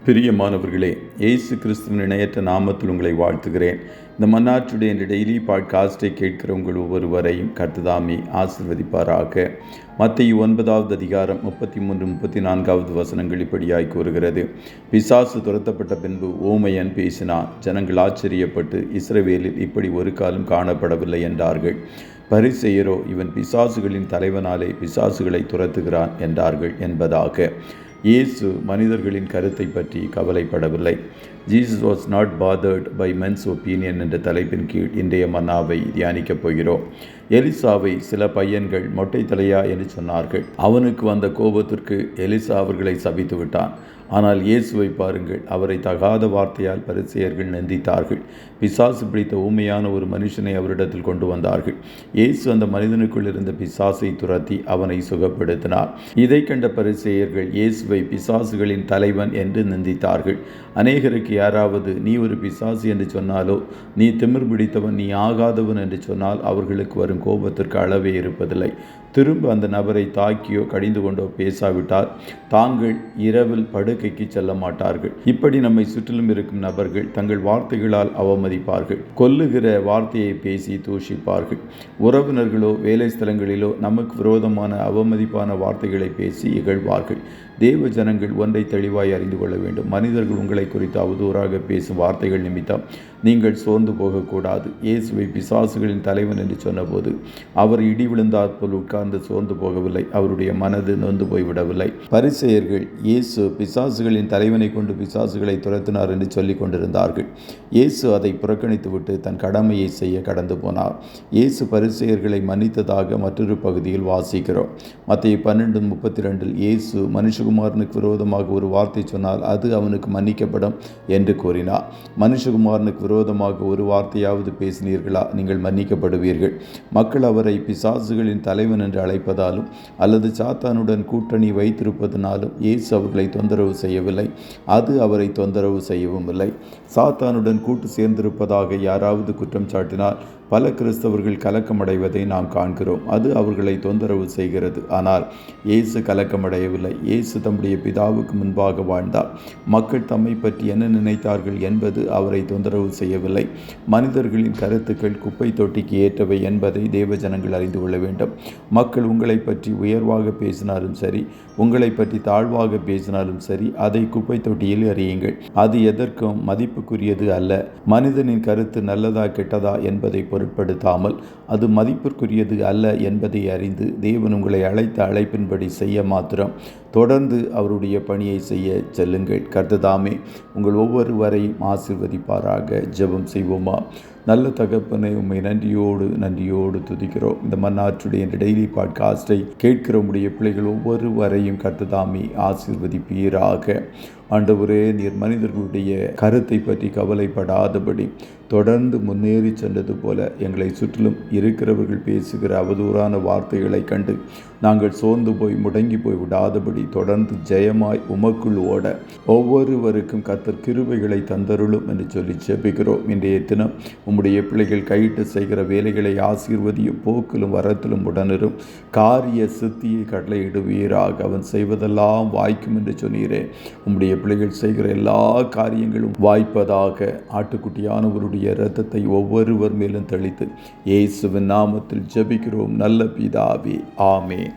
பிரியமானவர்களே, இயேசு கிறிஸ்துவின் இணையற்ற நாமத்தில் உங்களை வாழ்த்துகிறேன். இந்த மன்னாற்றுடைய இந்த டெய்லி பாட்காஸ்டை கேட்கிற உங்கள் ஒவ்வொருவரையும் கர்த்தர் ஆசீர்வதிப்பாராக. மத்தேயு 9வது அதிகாரம் 33-34 வசனங்கள் இப்படியாய் கூறுகிறது. பிசாசு துரத்தப்பட்ட பின்பு ஓமையன் பேசினான். ஜனங்கள் ஆச்சரியப்பட்டு, இஸ்ரவேலில் இப்படி ஒரு காலம் காணப்படவில்லை என்றார்கள். பரிசேயரோ, இவன் பிசாசுகளின் தலைவனாலே பிசாசுகளை துரத்துகிறான் என்றார்கள் என்பதாக. இயேசு மனிதர்களின் கருத்தை பற்றி கவலைப்படவில்லை. Jesus was not bothered by men's opinion என்ற தலைப்பின் கீழ் இன்றைய மன்னாவை தியானிக்கப் போகிறோம். எலிசாவை சில பையன்கள் மொட்டை தலையா என்று சொன்னார்கள். அவனுக்கு வந்த கோபத்திற்கு எலிசா அவர்களை சபித்து விட்டான். ஆனால் இயேசுவை பாருங்கள், அவரை தகாத வார்த்தையால் பரிசேயர்கள் நிந்தித்தார்கள். பிசாசு பிடித்த ஊமையான ஒரு மனுஷனை அவரிடத்தில் கொண்டு வந்தார்கள். இயேசு அந்த மனிதனுக்குள் இருந்த பிசாசை துரத்தி அவனை சுகப்படுத்தினார். இதை கண்ட பரிசேயர்கள் இயேசுவை பிசாசுகளின் தலைவன் என்று நிந்தித்தார்கள். அநேகருக்கு யாராவது நீ ஒரு பிசாசு என்று சொன்னாலோ, நீ திமிர் பிடித்தவன், நீ ஆகாதவன் என்று சொன்னால் அவர்களுக்கு வரும் கோபத்திற்கு அளவே இருப்பதில்லை. திரும்ப அந்த நபரை தாக்கியோ கடிந்து கொண்டோ பேசாவிட்டால் தாங்கள் இரவில் படுக்கைக்கு செல்ல மாட்டார்கள். இப்படி நம்மை சுற்றிலும் இருக்கும் நபர்கள் தங்கள் வார்த்தைகளால் அவமதிப்பார்கள். கொல்லுகிற வார்த்தையை பேசி தூஷிப்பார்கள். உறவினர்களோ வேலை ஸ்தலங்களிலோ நமக்கு விரோதமான அவமதிப்பான வார்த்தைகளை பேசி இகழ்வார்கள். தேவ ஜனங்கள் ஒன்றை தெளிவாய் அறிந்து கொள்ள வேண்டும். மனிதர்கள் உங்களை குறித்து அவதூறாக பேசும் வார்த்தைகள் நிமித்தம் நீங்கள் சோர்ந்து போகக்கூடாது. இயேசுவை பிசாசுகளின் தலைவன் என்று சொன்னபோது அவர் இடி விழுந்தாற் போல் உட்கார்ந்து சோர்ந்து போகவில்லை. அவருடைய மனது நொந்து போய்விடவில்லை. பரிசேயர்கள் இயேசு பிசாசுகளின் தலைவனை கொண்டு பிசாசுகளை துரத்தினார் என்று சொல்லிக் கொண்டிருந்தார்கள். இயேசு அதை புறக்கணித்துவிட்டு தன் கடமையை செய்ய கடந்து போனார். இயேசு பரிசேயர்களை மன்னித்ததாக மற்றொரு பகுதியில் வாசிக்கிறோம். மத்தேயு 12:32 இயேசு மனுஷகுமாரனுக்கு விரோதமாக ஒரு வார்த்தை சொன்னால் அது அவனுக்கு மன்னிக்கப்படும் என்று கூறினார். மனுஷகுமாரனுக்கு விரோதமாக ஒரு வார்த்தையாவது பேசினீர்களா, நீங்கள் மன்னிக்கப்படுவீர்கள். மக்கள் அவரை பிசாசுகளின் தலைவன் என்று அழைப்பதாலும் அல்லது சாத்தானுடன் கூட்டணி வைத்திருப்பதனாலும் இயேசு அவர்களை தொந்தரவு செய்யவில்லை. அது அவரை தொந்தரவு செய்யவும் இல்லை. சாத்தானுடன் கூட்டு சேர்ந்திருப்பதாக யாராவது குற்றம் சாட்டினால் பல கிறிஸ்தவர்கள் கலக்கமடைவதை நாம் காண்கிறோம். அது அவர்களை தொந்தரவு செய்கிறது. ஆனால் இயேசு கலக்கமடையவில்லை. இயேசு தம்முடைய பிதாவுக்கு முன்பாக வாழ்ந்தார். மக்கள் தம்மை பற்றி என்ன நினைத்தார்கள் என்பது அவரை தொந்தரவு செய்யவில்லை. மனிதர்களின் கருத்துக்கள் குப்பை தொட்டிக்கு ஏற்றவை என்பதை தேவ ஜனங்கள் அறிந்து கொள்ள வேண்டும். மக்கள் உங்களை பற்றி உயர்வாக பேசினாலும் சரி, உங்களை பற்றி தாழ்வாக பேசினாலும் சரி, அதை குப்பை தொட்டியில் எறியுங்கள். அது எதற்கும் மதிப்புக்குரியது அல்ல. மனிதனின் கருத்து நல்லதா கெட்டதா என்பதை பொருட்படுத்தாமல் அது மதிப்பிற்குரியது அல்ல என்பதை அறிந்து தேவன் உங்களை அழைத்த அழைப்பின்படி செய்ய மாத்திரம் தொடர்ந்து அவருடைய பணியை செய்ய செல்லுங்கள். கர்த்தர் உங்கள் ஒவ்வொருவரையும் ஆசீர்வதிப்பாராக. ஜெபம் செய்வோமா? நல்ல தகப்பனை, உம்மை நன்றியோடு துதிக்கிறோம். இந்த மன்னாற்றுடைய டெய்லி பாட்காஸ்டை கேட்கிற உம்முடைய பிள்ளைகள் ஒவ்வொருவரையும் கர்த்தர் ஆசீர்வதிப்பீராக. ஆண்டவரே, நீர் மனிதர்களுடைய கருத்தை பற்றி கவலைப்படாதபடி தொடர்ந்து முன்னேறி சென்றது போல எங்களை சுற்றிலும் இருக்கிறவர்கள் பேசுகிற அவதூறான வார்த்தைகளை கண்டு நாங்கள் சோர்ந்து போய் முடங்கி போய் விடாதபடி தொடர்ந்து ஜெயமாய் உமக்குள் ஓட ஒவ்வொருவருக்கும் கர்த்தர் கிருபைகளை தந்தருளும் என்று சொல்லி ஜெபிக்கிறோம். இன்றைய தினம் உம்முடைய பிள்ளைகள் கையிட்டு செய்கிற வேலைகளை ஆசீர்வதியும், போக்கிலும் வரத்திலும் உடனிரும், காரிய சித்தியை கட்டளையிடுவீராக. அவன் செய்வதெல்லாம் வாய்க்கும் என்று சொன்னீரே. உம்முடைய பிள்ளைகள் செய்கிற எல்லா காரியங்களும் வாய்ப்பதாக. ஆட்டுக்குட்டியானவருடைய இரத்தத்தை ஒவ்வொருவர் மேலும் தெளித்து இயேசுவின் நாமத்தில் ஜெபிக்கிறோம் நல்ல பிதாவே. ஆமென்.